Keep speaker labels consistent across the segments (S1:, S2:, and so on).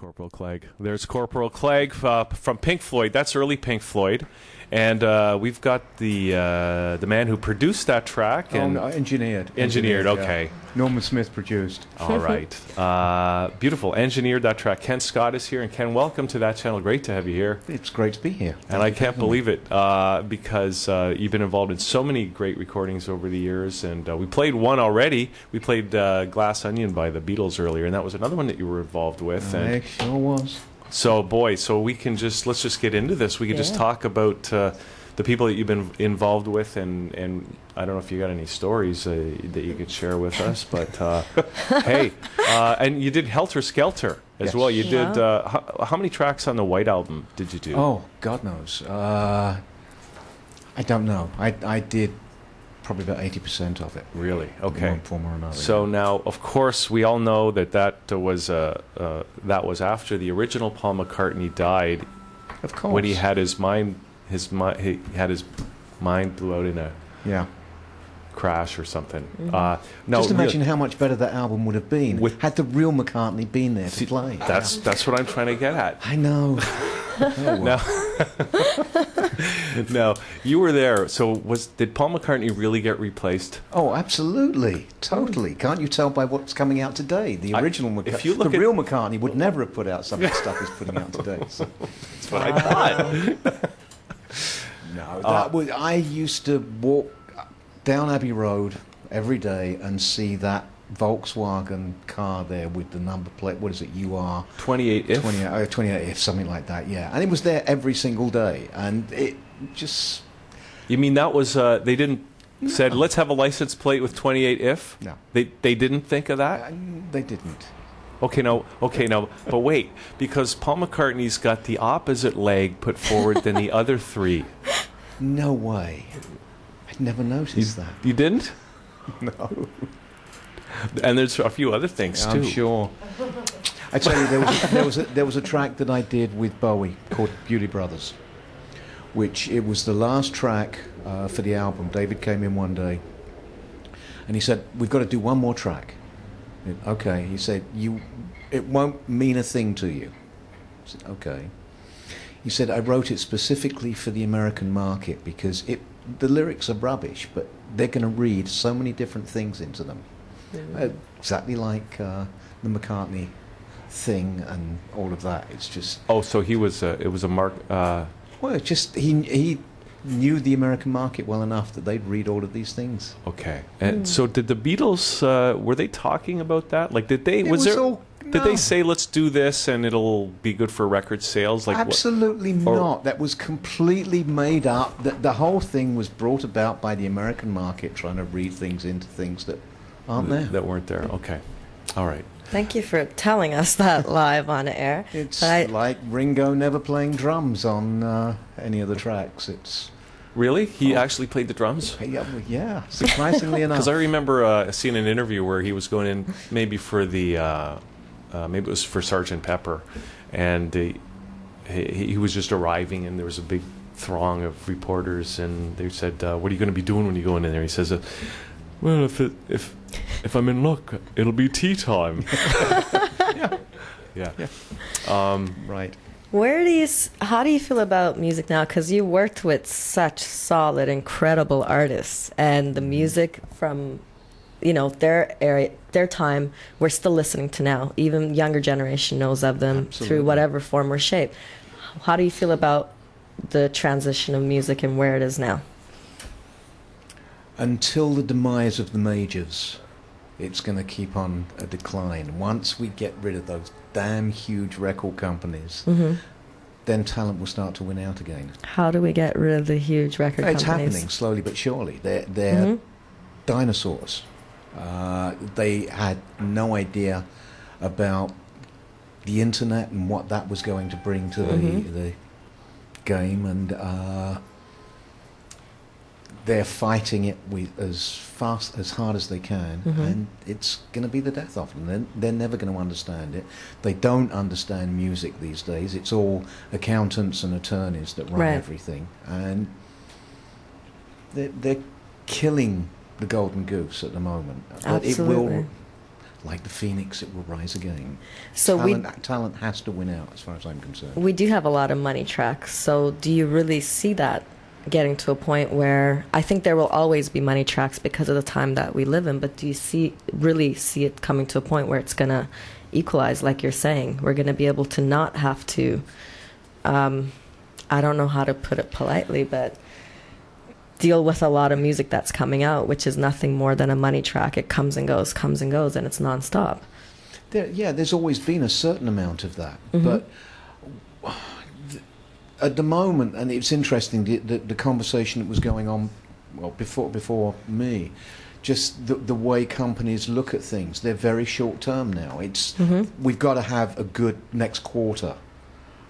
S1: Corporal Clegg. There's Corporal Clegg from Pink Floyd. That's early Pink Floyd. And we've got the man who produced that track. And
S2: engineered.
S1: Engineered, okay.
S2: Yeah. Norman Smith produced.
S1: All right. Beautiful. Engineered that track. Ken Scott is here. And Ken, welcome to That Channel. Great to have you here.
S2: It's great to be here.
S1: And I can't believe it because you've been involved in so many great recordings over the years. And we played one already. We played Glass Onion by the Beatles earlier. And that was another one that you were involved with.
S2: I sure was.
S1: So, let's just get into this. We can just talk about the people that you've been involved with, and I don't know if you got any stories that you could share with us, but hey, and you did Helter Skelter as well. You did, how many tracks on the White Album did you do?
S2: Oh, God knows. I don't know. I did probably about 80% of it.
S1: Really? Okay.
S2: In one form or another.
S1: So now, of course, we all know that was after the original Paul McCartney died.
S2: Of course.
S1: When he had his mind blew out in a crash or something.
S2: Mm-hmm. Just imagine how much better that album would have been had the real McCartney been there to play.
S1: That's what I'm trying to get at.
S2: I know.
S1: Now, you were there. So did Paul McCartney really get replaced?
S2: Oh, absolutely, totally. Can't you tell by what's coming out today? The original McCartney, real McCartney would never have put out some of the stuff he's putting out today. So.
S1: That's what I thought.
S2: No, I used to walk down Abbey Road every day and see that Volkswagen car there with the number plate. What is it? UR
S1: 28F.
S2: 28F, something like that. Yeah, and it was there every single day, and it just.
S1: You mean that was they didn't said let's have a license plate with 28F?
S2: No,
S1: they didn't think of that.
S2: They didn't.
S1: Okay, now, but wait, because Paul McCartney's got the opposite leg put forward than the other three.
S2: No way. I'd never noticed that.
S1: You didn't?
S2: No.
S1: And there's a few other things too.
S2: I'm sure. I tell you, there was a track that I did with Bowie called Beauty Brothers, which it was the last track for the album. David came in one day, and he said, "We've got to do one more track." Okay, he said, it won't mean a thing to you. I said, okay. He said, I wrote it specifically for the American market because the lyrics are rubbish, but they're going to read so many different things into them. Mm-hmm. Exactly like the McCartney thing and all of that. It's just...
S1: Oh, so it was a mark...
S2: Well, it's just, he knew the American market well enough that they'd read all of these things.
S1: Okay. And so did the Beatles, were they talking about that? Like, did they, did they say, let's do this and it'll be good for record sales? Like,
S2: absolutely not. That was completely made up. The whole thing was brought about by the American market trying to read things into things that aren't there.
S1: That weren't there. Okay. All right.
S3: Thank you for telling us that live on air.
S2: It's like Ringo never playing drums on any of the tracks. It's
S1: really? He actually played the drums?
S2: Yeah, surprisingly enough.
S1: Because I remember seeing an interview where he was going in maybe for the maybe it was for Sgt. Pepper, and he was just arriving, and there was a big throng of reporters, and they said, "What are you going to be doing when you go in there?" He says, "Well, if I'm in luck, it'll be tea time." Yeah.
S2: Right.
S3: How do you feel about music now? Because you worked with such solid, incredible artists, and the music from, their time, we're still listening to now. Even younger generation knows of them through whatever form or shape. How do you feel about the transition of music and where it is now?
S2: Until the demise of the majors, it's going to keep on a decline. Once we get rid of those damn huge record companies, then talent will start to win out again.
S3: How do we get rid of the huge record companies?
S2: It's happening slowly but surely. They're dinosaurs. They had no idea about the internet and what that was going to bring to the game, and they're fighting it with as hard as they can, and it's going to be the death of them. They're never going to understand it. They don't understand music these days. It's all accountants and attorneys that run everything, and they're killing the golden goose at the moment. But
S3: Absolutely.
S2: it will like the phoenix, it will rise again.
S3: So
S2: talent has to win out, as far as I'm concerned.
S3: we do have a lot of money tracks. So do you really see that getting to a point where, I think there will always be money tracks because of the time that we live in, but do you really see it coming to a point where it's going to equalize, like you're saying? We're going to be able to not have to, I don't know how to put it politely, but deal with a lot of music that's coming out, which is nothing more than a money track. It comes and goes, and it's nonstop.
S2: There's always been a certain amount of that, but at the moment, and it's interesting, the conversation that was going on, well, before me, just the way companies look at things. They're very short term now. It's we've got to have a good next quarter.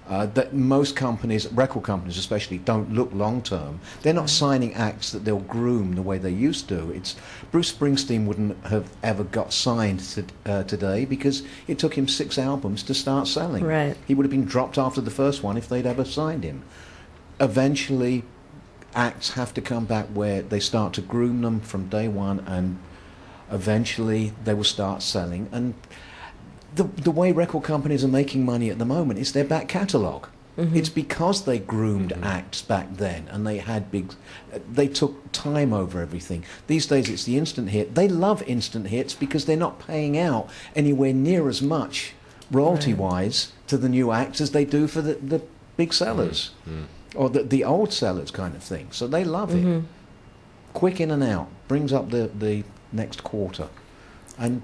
S2: That most companies, record companies especially, don't look long term. They're not signing acts that they'll groom the way they used to. It's Bruce Springsteen wouldn't have ever got signed today because it took him 6 albums to start selling.
S3: Right.
S2: He would have been dropped after the first one if they'd ever signed him. Eventually, acts have to come back where they start to groom them from day one, and eventually they will start selling. And the way record companies are making money at the moment is their back catalogue. It's because they groomed acts back then, and they took time over everything. These days it's the instant hit. They love instant hits because they're not paying out anywhere near as much royalty-wise to the new acts as they do for the big sellers or the old sellers kind of thing. So they love it. Quick in and out, brings up the next quarter. And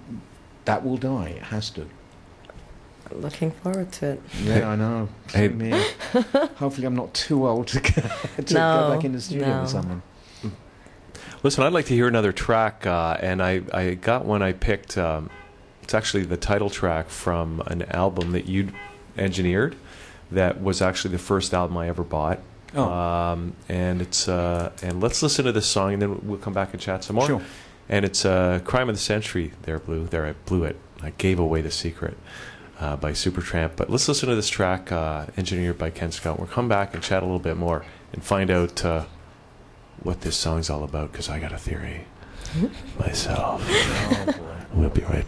S2: that will die. It has to.
S3: Looking forward to it.
S2: Yeah, I know. Same here. Hopefully I'm not too old to go back in the studio with someone.
S1: Listen, I'd like to hear another track, and I got one I picked. It's actually the title track from an album that you engineered that was actually the first album I ever bought. And it's and let's listen to this song, and then we'll come back and chat some more.
S2: Sure.
S1: And it's Crime of the Century. There I blew it. I gave away the secret by Supertramp. But let's listen to this track engineered by Ken Scott. We'll come back and chat a little bit more and find out what this song's all about, because I got a theory myself.
S2: Oh, boy.
S1: We'll be right